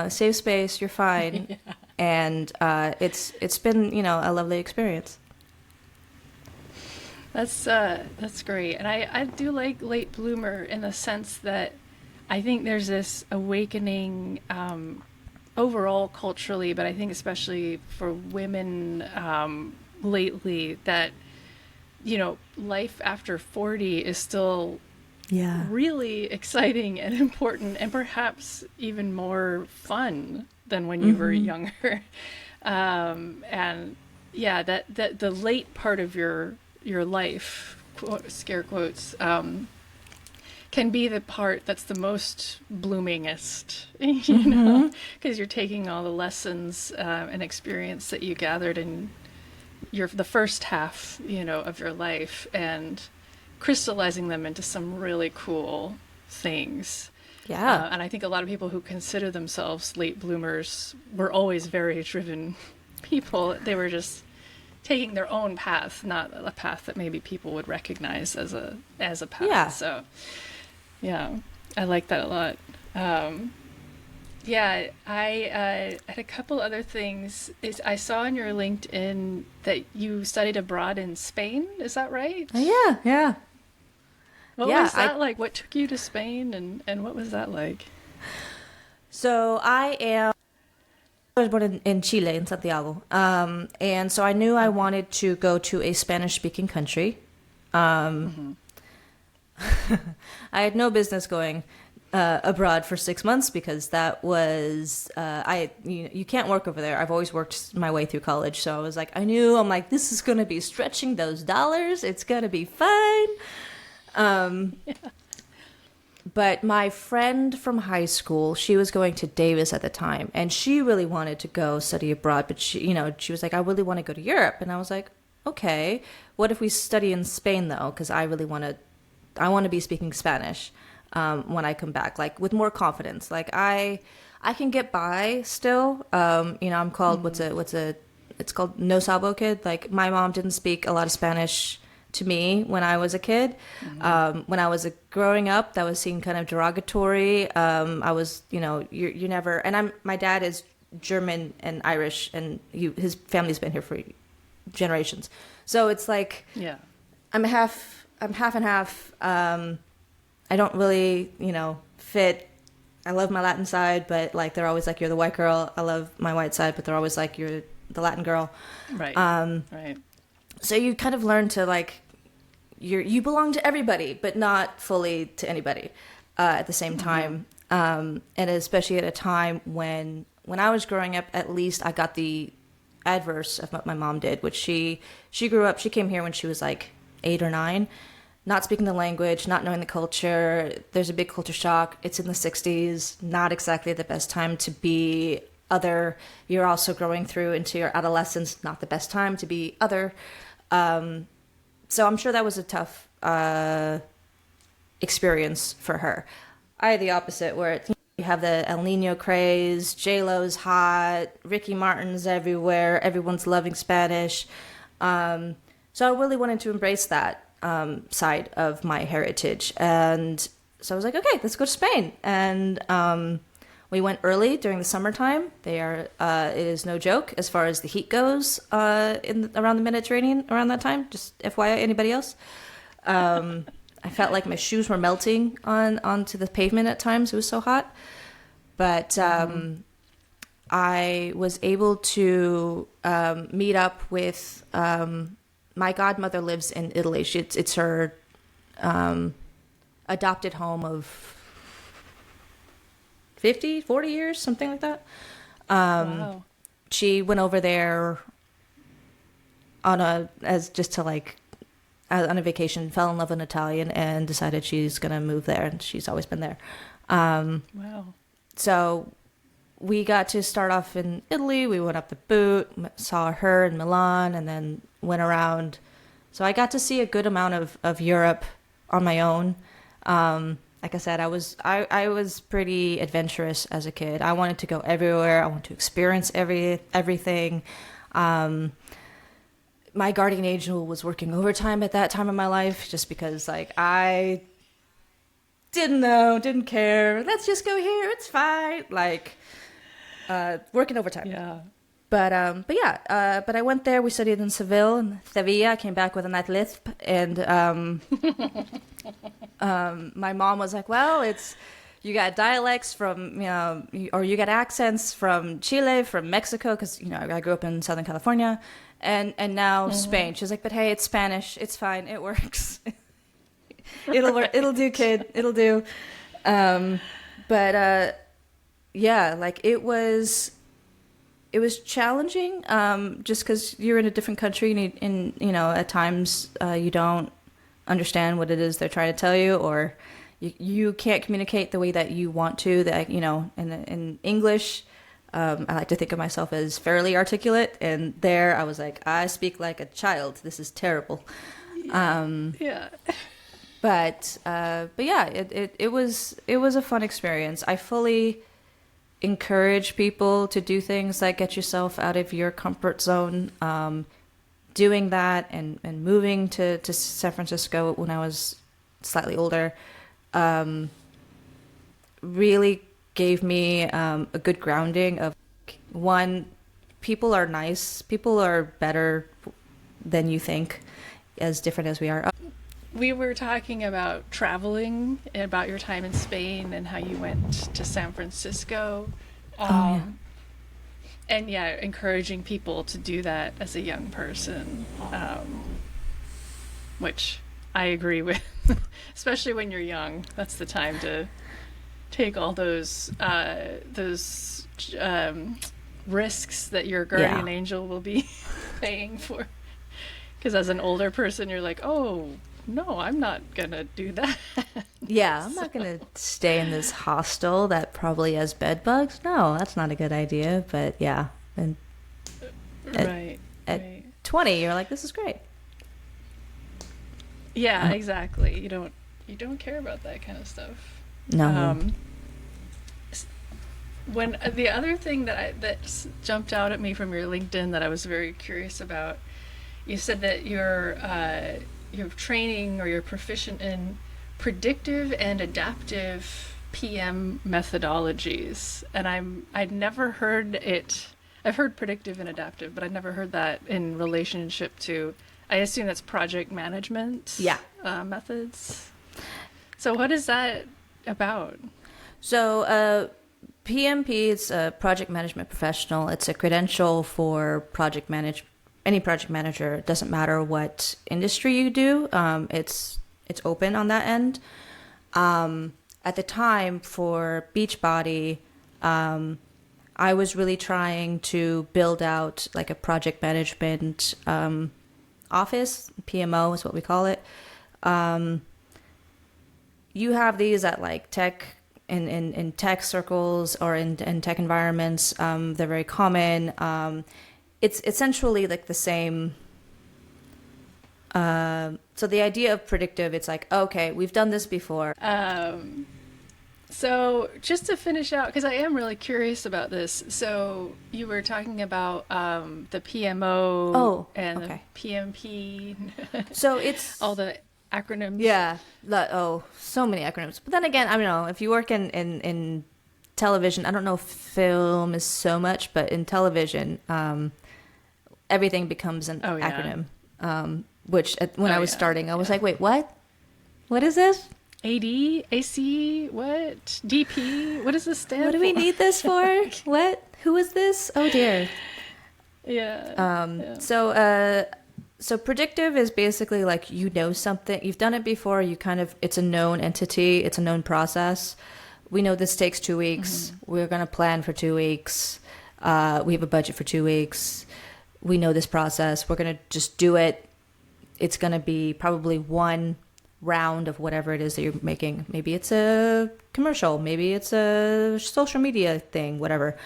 Save space. You're fine. Yeah. And it's been, a lovely experience. That's great. And I do like late bloomer in the sense that I think there's this awakening overall culturally, but I think especially for women lately, that life after 40 is still really exciting and important, and perhaps even more fun than when you were younger. And that the late part of your life, scare quotes, can be the part that's the most bloomingest, because you're taking all the lessons and experience that you gathered in the first half, of your life, and crystallizing them into some really cool things. Yeah. And I think a lot of people who consider themselves late bloomers were always very driven people. They were just taking their own path, not a path that maybe people would recognize as a path. Yeah. So, yeah, I like that a lot. I had a couple other things. I saw on your LinkedIn that you studied abroad in Spain. Is that right? Yeah. What was that like? What took you to Spain, and what was that like? So I was born in Chile, in Santiago. And so I knew I wanted to go to a Spanish-speaking country. I had no business going abroad for 6 months, because that was you can't work over there. I've always worked my way through college, so I was like, I'm like, this is gonna be stretching those dollars. It's gonna be fine. But my friend from high school, she was going to Davis at the time, and she really wanted to go study abroad, but she was like, I really want to go to Europe. And I was like, okay, what if we study in Spain though? Because I really want to be speaking Spanish when I come back, like with more confidence. Like I can get by still. I'm called it's called no sabo kid. Like my mom didn't speak a lot of Spanish to me when I was a kid. When I was growing up, that was seen kind of derogatory. I was, you're never, and my dad is German and Irish, and his family's been here for generations. So it's like, I'm half and half. I don't really, fit. I love my Latin side, but like they're always like, you're the white girl. I love my white side, but they're always like, you're the Latin girl. Right. Right. So you kind of learn to like, you belong to everybody, but not fully to anybody at the same time. And especially at a time when I was growing up, at least I got the adverse of what my mom did, which she grew up, she came here when she was like 8 or 9, not speaking the language, not knowing the culture. There's a big culture shock. It's in the 60s, not exactly the best time to be other. You're also growing through into your adolescence, not the best time to be other. So I'm sure that was a tough experience for her. I had the opposite, where you have the El Nino craze, J-Lo's hot, Ricky Martin's everywhere, everyone's loving Spanish. So I really wanted to embrace that side of my heritage. And so I was like, okay, let's go to Spain. And we went early during the summertime. It is no joke as far as the heat goes around the Mediterranean around that time. Just FYI, anybody else? I felt like my shoes were melting onto the pavement at times. It was so hot. But I was able to meet up with my godmother lives in Italy. It's her adopted home of 40 years, something like that. Wow. She went over there on a vacation, fell in love with an Italian, and decided she's going to move there, and she's always been there. Wow. So we got to start off in Italy. We went up the boot, saw her in Milan, and then went around. So I got to see a good amount of Europe on my own. Like I said, I was pretty adventurous as a kid. I wanted to go everywhere. I wanted to experience everything. My guardian angel was working overtime at that time of my life, just because like I didn't care. Let's just go here. It's fine. Like working overtime. Yeah. But I went there. We studied in Seville and Sevilla. I came back with a nice lisp, and my mom was like, "Well, you got dialects from or you got accents from Chile, from Mexico, because I grew up in Southern California, and now Spain." She was like, "But hey, it's Spanish. It's fine. It works. It'll work. It'll do, kid. It'll do." Yeah, like it was challenging, just because you're in a different country, and at times you don't understand what it is they're trying to tell you, or you can't communicate the way that you want to. That in English, I like to think of myself as fairly articulate, and there I was like, I speak like a child. This is terrible. Yeah. But yeah, it was a fun experience. I fully encourage people to do things that get yourself out of your comfort zone. Doing that and moving to San Francisco when I was slightly older really gave me a good grounding of, one, people are nice. People are better than you think, as different as we are. We were talking about traveling, about your time in Spain and how you went to San Francisco. Yeah. And yeah, encouraging people to do that as a young person, which I agree with, especially when you're young. That's the time to take all those risks that your guardian angel will be paying for. Because as an older person, you're like, oh, no, I'm not going to do that. Yeah, I'm not going to stay in this hostel that probably has bed bugs. No, that's not a good idea. But yeah. And at 20, you're like, this is great. Yeah, exactly. You don't care about that kind of stuff. No. When the other thing that jumped out at me from your LinkedIn that I was very curious about, you said that you're training, or you're proficient in predictive and adaptive PM methodologies, and I'd never heard it. I've heard predictive and adaptive, but I'd never heard that in relationship to, I assume that's project management methods. So what is that about? So, PMP is a project management professional. It's a credential for any project manager. It doesn't matter what industry you do. It's open on that end. At the time for Beachbody, I was really trying to build out like a project management office. PMO is what we call it. You have these at like tech in tech circles or in tech environments. They're very common. It's essentially like the same. So the idea of predictive, it's like, okay, we've done this before. So just to finish out, because I am really curious about this. So you were talking about the PMO Oh, and okay. the PMP, So it's all the acronyms. yeah. So many acronyms. But then again, I don't know if you work in television. I don't know if film is so much, but in television, everything becomes an Oh, yeah. acronym. Which when Oh, I was yeah. starting, I was like, wait, what? What is this? AD, AC, what? DP, what does this stand What do we for? need this for? What? Who is this? Oh dear. Yeah. Yeah. So predictive is basically like you know something, you've done it before, it's a known entity, it's a known process. We know this takes 2 weeks. We're going to plan for 2 weeks. We have a budget for 2 weeks. We know this process. We're going to just do it. It's going to be probably one round of whatever it is that you're making. Maybe it's a commercial. Maybe it's a social media thing, whatever.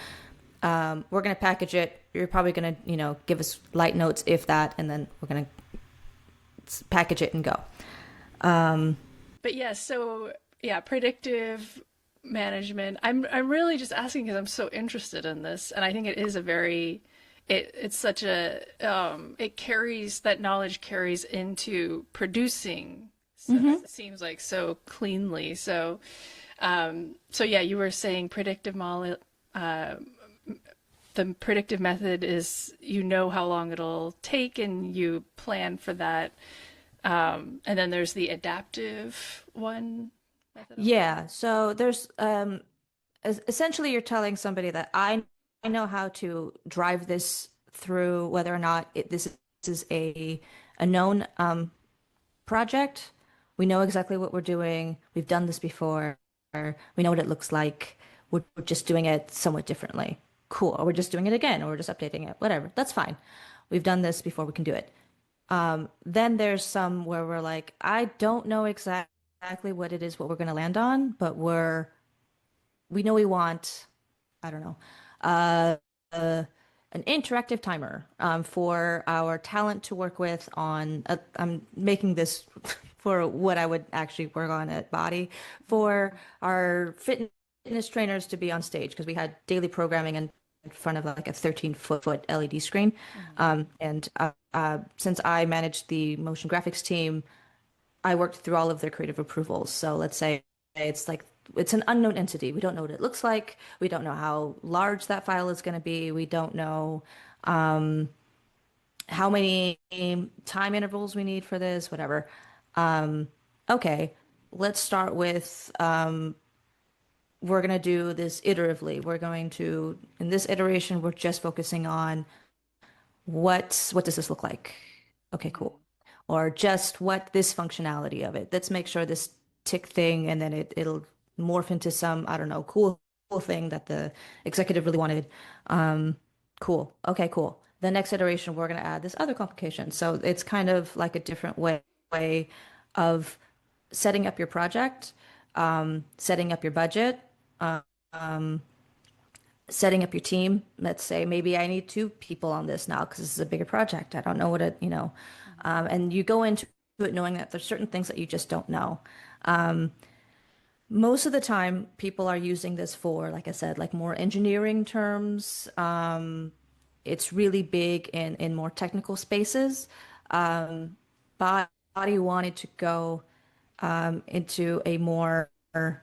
We're going to package it. You're probably going to, give us light notes, if that, and then we're going to package it and go. But yeah, so yeah, predictive management. I'm really just asking because I'm so interested in this, and I think it is a very it's such a it carries that knowledge carries into producing. So it seems like so cleanly. So so yeah, you were saying the predictive method is you know how long it'll take and you plan for that. And then there's the adaptive one method. Yeah. So there's essentially you're telling somebody that I know how to drive this through, whether or not this is a known project. We know exactly what we're doing. We've done this before. We know what it looks like. We're just doing it somewhat differently. Cool. Or we're just doing it again, or we're just updating it. Whatever. That's fine. We've done this before. We can do it. Then there's some where we're like, I don't know exactly what it is, what we're going to land on, but we know we want, I don't know, an interactive timer for our talent to work with I'm making this for what I would actually work on at Body, for our fitness trainers to be on stage, because we had daily programming in front of like a 13-foot LED screen. And since I managed the motion graphics team, I worked through all of their creative approvals. So let's say it's an unknown entity. We don't know what it looks like. We don't know how large that file is going to be. We don't know how many time intervals we need for this, whatever. Okay, let's start with we're going to do this iteratively. In this iteration, we're just focusing on what does this look like? Okay, cool. Or just what this functionality of it. Let's make sure this tick thing, and then it'll morph into some, I don't know, cool thing that the executive really wanted. Cool. Okay, cool. The next iteration, we're going to add this other complication. So it's kind of like a different way of setting up your project, setting up your budget, setting up your team. Let's say maybe I need 2 people on this now because this is a bigger project. I don't know and you go into it knowing that there's certain things that you just don't know. Most of the time, people are using this for, like I said, like more engineering terms. It's really big in more technical spaces. Body wanted to go into a more, I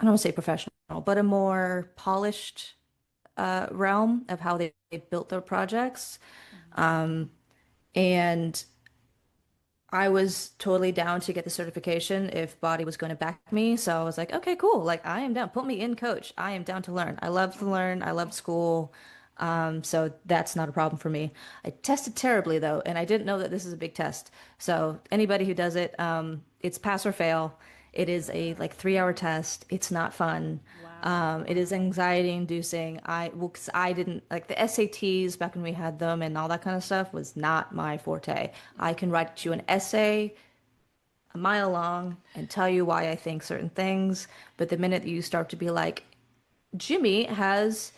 don't want to say professional, but a more polished realm of how they built their projects. And I was totally down to get the certification if Body was going to back me. So I was like, okay, cool. Like I am down. Put me in, coach. I am down to learn. I love to learn. I love school. So that's not a problem for me. I tested terribly though, and I didn't know that this is a big test. So anybody who does it, it's pass or fail. It is a like 3 hour test. It's not fun. Wow. It is anxiety inducing. Well, 'cause I didn't like the SATs back when we had them and all that kind of stuff was not my forte. I can write you an essay a mile long and tell you why I think certain things, but the minute you start to be like, Jimmy has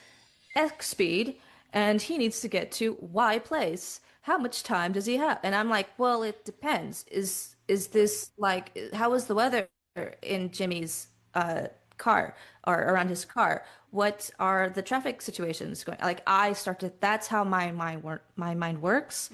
X speed and he needs to get to Y place. How much time does he have? And I'm like, well, it depends. Is this like how is the weather in Jimmy's car or around his car? What are the traffic situations going? Like I start to that's how my mind works,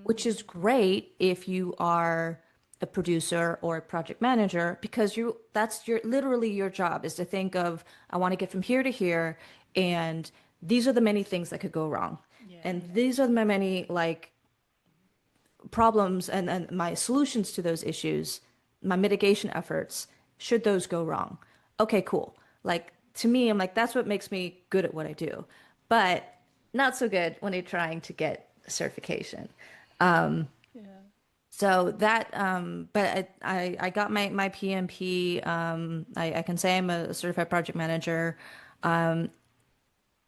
which is great if you are a producer or a project manager because you that's your literally your job is to think of I want to get from here to here and these are the many things that could go wrong. Yeah. And these are my many like problems and my solutions to those issues, my mitigation efforts, should those go wrong. Okay, cool. Like to me, I'm like, that's what makes me good at what I do. But not so good when you're trying to get certification. Yeah. So that, but I got my PMP. I can say I'm a certified project manager.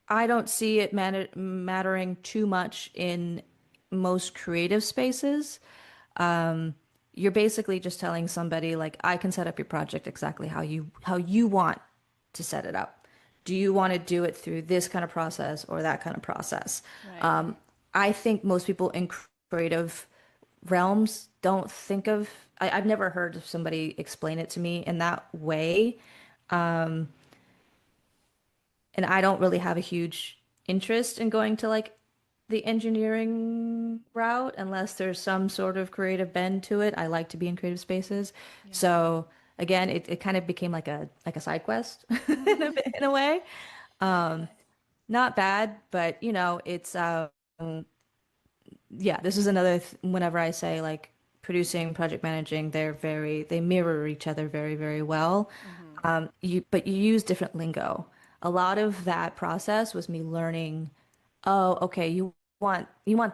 I don't see it mattering too much in most creative spaces. You're basically just telling somebody like, I can set up your project exactly how you want to set it up. Do you want to do it through this kind of process or that kind of process? Right. I think most people in creative realms don't think of I've never heard of somebody explain it to me in that way. And I don't really have a huge interest in going to like the engineering route unless there's some sort of creative bend to it. I like to be in creative spaces. Yeah. So again, it kind of became like a side quest in a way. Not bad, but you know, it's yeah, this is another whenever I say like producing, project managing, they mirror each other very, very well. Mm-hmm. But you use different lingo. A lot of that process was me learning, oh, okay, you want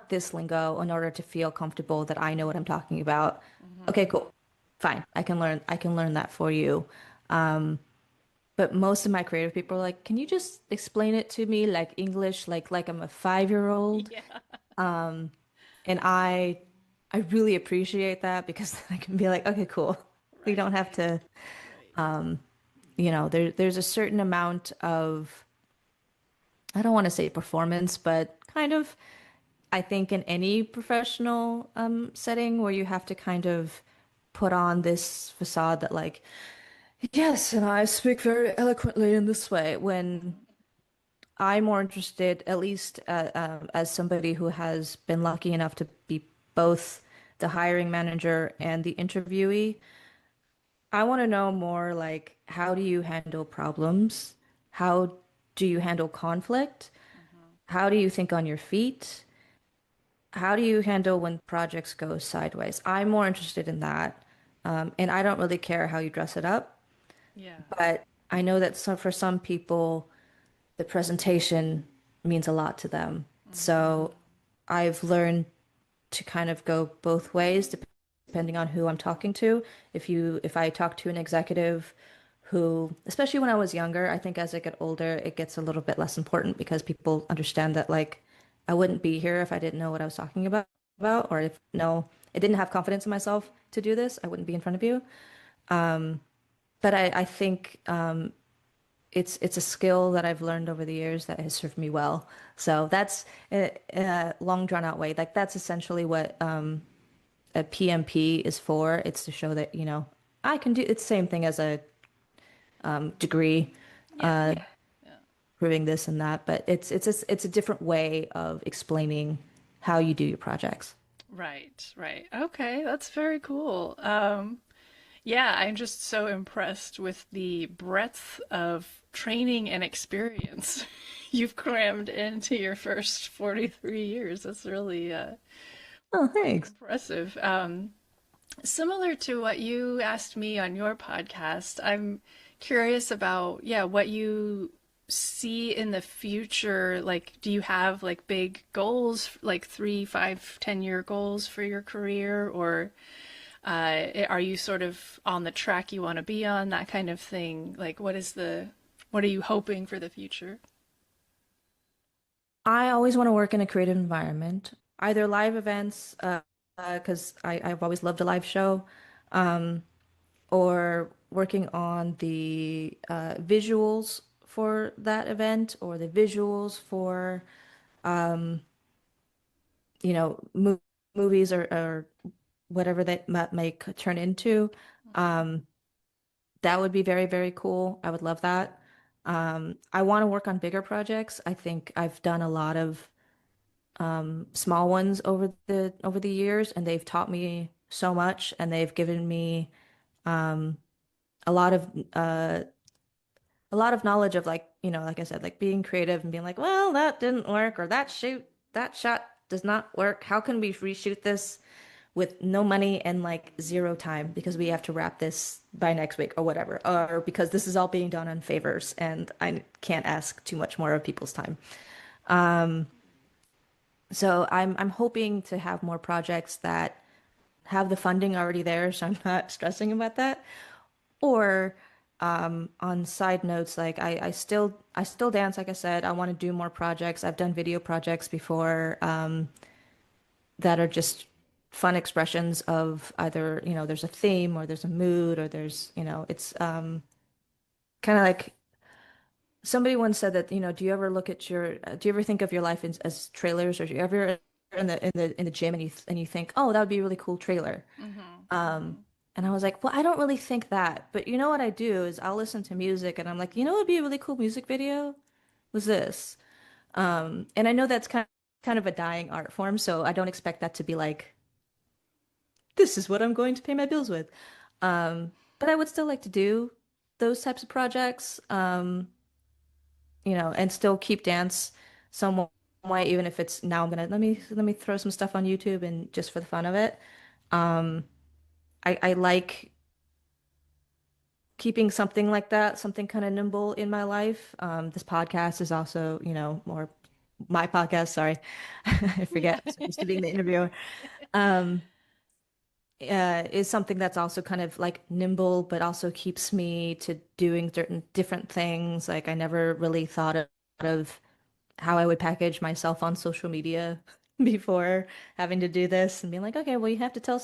this lingo in order to feel comfortable that I know what I'm talking about. Mm-hmm. Okay, cool. Fine. I can learn that for you. But most of my creative people are like, can you just explain it to me like English, like I'm a 5-year old? Yeah. And I really appreciate that because then I can be like, okay, cool. We Right. don't have to, Right. there's a certain amount of, I don't want to say performance, but kind of, I think in any professional setting where you have to kind of put on this facade that like, yes, and I speak very eloquently in this way when I'm more interested, at least as somebody who has been lucky enough to be both the hiring manager and the interviewee. I want to know more like how do you handle problems? How do you handle conflict? Mm-hmm. How do you think on your feet? How do you handle when projects go sideways? I'm more interested in that. And I don't really care how you dress it up, Yeah. but I know that for some people, the presentation means a lot to them. Mm-hmm. So I've learned to kind of go both ways depending on who I'm talking to. If I talk to an executive who, especially when I was younger, I think as I get older, it gets a little bit less important because people understand that like I wouldn't be here if I didn't know what I was talking about or if no, I didn't have confidence in myself to do this, I wouldn't be in front of you. But I think it's a skill that I've learned over the years that has served me well. So that's in a long drawn out way. Like that's essentially what a PMP is for. It's to show that, I can do it's the same thing as a degree, Yeah. Yeah. proving this and that, but it's a different way of explaining how you do your projects. Right. Right. Okay. That's very cool. Yeah, I'm just so impressed with the breadth of training and experience you've crammed into your first 43 years. That's really Oh, thanks. impressive. Similar to what you asked me on your podcast, I'm curious about, yeah, what you see in the future. Like, do you have like big goals, like 3, 5, 10-year goals for your career? Or are you sort of on the track you want to be on, that kind of thing? Like, what are you hoping for the future? I always want to work in a creative environment, either live events, because I've always loved a live show, um, or working on the visuals for that event or the visuals for, you know, movies or whatever that may turn into. Um, that would be very, very cool. I would love that. I want to work on bigger projects. I think I've done a lot of small ones over the years, and they've taught me so much, and they've given me a lot of a lot of knowledge of, like, like I said, like being creative and being like, well, that didn't work, or that shot does not work. How can we reshoot this with no money and like zero time because we have to wrap this by next week or whatever, or because this is all being done on favors and I can't ask too much more of people's time. So I'm hoping to have more projects that have the funding already there, so I'm not stressing about that. Or on side notes, like I still dance, like I said. I want to do more projects. I've done video projects before that are just fun expressions of either, there's a theme or there's a mood or there's, it's kind of like somebody once said that, do you ever do you ever think of your life as trailers, or do you ever in the gym and you think, oh, that would be a really cool trailer. Mm-hmm. Um, Mm-hmm. and I was like, well, I don't really think that, but you know what I do is I'll listen to music and I'm like, what would be a really cool music video? Was this. And I know that's kind of a dying art form, so I don't expect that to be like, this is what I'm going to pay my bills with. But I would still like to do those types of projects, and still keep dance some way, even if it's now I'm gonna let me throw some stuff on YouTube and just for the fun of it. I like keeping something like that, something kind of nimble in my life. This podcast is also, more my podcast. Sorry, I forget. I'm so used to being the interviewer. Um, is something that's also kind of like nimble, but also keeps me to doing certain different things. Like I never really thought of how I would package myself on social media before having to do this and being like, okay, well, you have to tell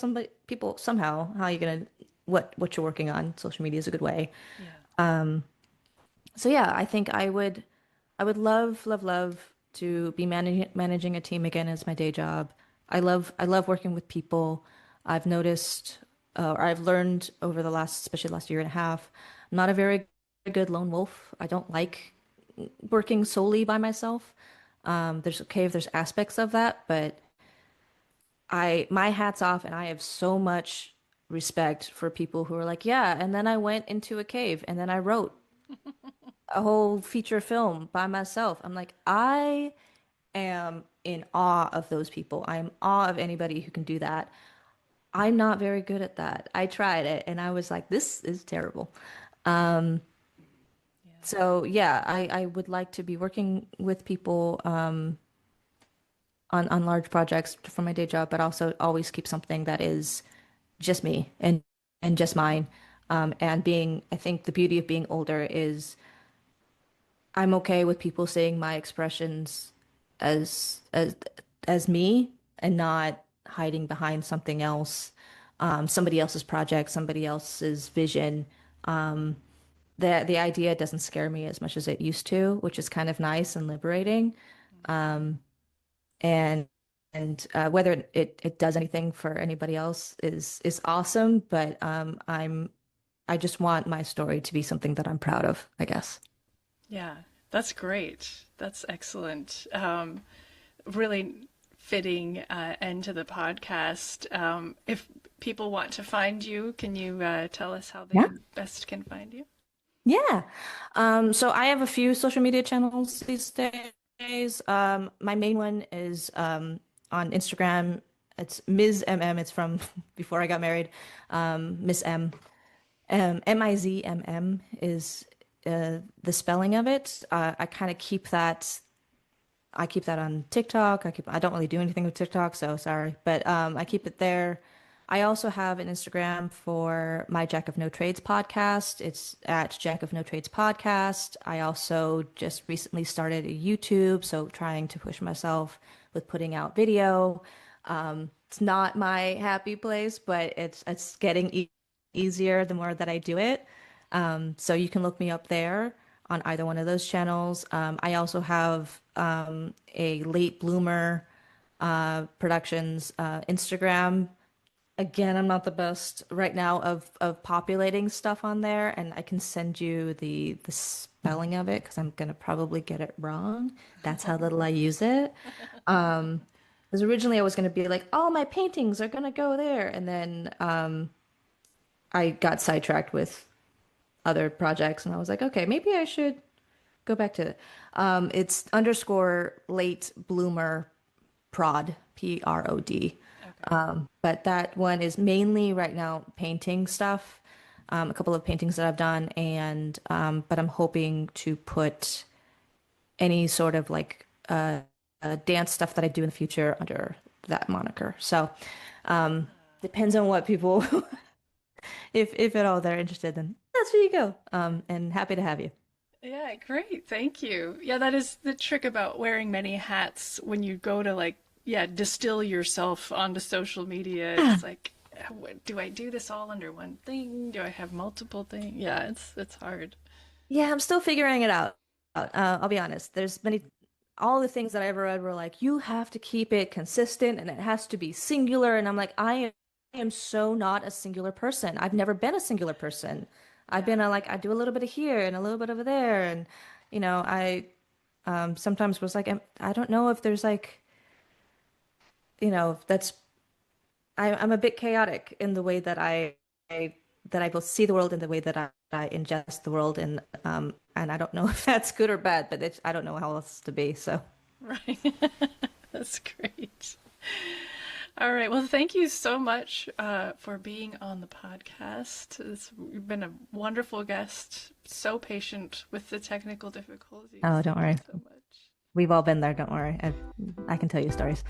people somehow how you're gonna what you're working on. Social media is a good way. Yeah. So yeah, I think I would love, love, love to be managing a team again as my day job. I love working with people. I've noticed, or I've learned over especially the last year and a half, I'm not a very good lone wolf. I don't like working solely by myself. There's okay if there's aspects of that, but my hat's off, and I have so much respect for people who are like, yeah, and then I went into a cave and then I wrote a whole feature film by myself. I'm like, I am in awe of those people. I am awe of anybody who can do that. I'm not very good at that. I tried it and I was like, this is terrible. Yeah. So yeah, I would like to be working with people on large projects for my day job, but also always keep something that is just me and just mine. And I think the beauty of being older is I'm okay with people seeing my expressions as as as me and not hiding behind something else, somebody else's project, somebody else's vision. The idea doesn't scare me as much as it used to, which is kind of nice and liberating. And whether it does anything for anybody else is awesome, but I just want my story to be something that I'm proud of, I guess. Yeah, that's great. That's excellent. Really fitting end to the podcast. If people want to find you, can you tell us how they Yeah. best can find you? Yeah. So I have a few social media channels these days. My main one is on Instagram It's Ms. MM. It's from before I got married. Miss M. Mizmm is the spelling of it. I kind of keep that. I keep that on TikTok. I don't really do anything with TikTok, so sorry, but I keep it there. I also have an Instagram for my Jack of No Trades podcast. It's at Jack of No Trades podcast. I also just recently started a YouTube, so trying to push myself with putting out video. It's not my happy place, but it's getting easier the more that I do it. So you can look me up there on either one of those channels. I also have a late bloomer productions Instagram. Again, I'm not the best right now of populating stuff on there, and I can send you the spelling of it because I'm gonna probably get it wrong. That's how little I use it. Because originally I was gonna be like, all my paintings are gonna go there, and then I got sidetracked with other projects, and I was like, okay, maybe I should go back to it. It's underscore late bloomer prod, PROD. But that one is mainly right now painting stuff, a couple of paintings that I've done, and but I'm hoping to put any sort of like dance stuff that I do in the future under that moniker. So depends on what people, if at all they're interested, then that's where you go. And happy to have you. Yeah, great. Thank you. Yeah, that is the trick about wearing many hats when you go to like, yeah, distill yourself onto social media. It's like, do I do this all under one thing? Do I have multiple things? Yeah, it's hard. Yeah, I'm still figuring it out. I'll be honest. All the things that I ever read were like, you have to keep it consistent and it has to be singular. And I'm like, I am so not a singular person. I've never been a singular person. I've been like, I do a little bit of here and a little bit over there. And, I sometimes was like, I don't know if there's like, that's, I'm a bit chaotic in the way that that I both see the world and the way that I ingest the world, and I don't know if that's good or bad, but I don't know how else to be. So, Right. That's great. All right. Well, thank you so much for being on the podcast. You've been a wonderful guest, so patient with the technical difficulties. oh, don't Thank you worry. so much. We've all been there. Don't worry. I can tell you stories.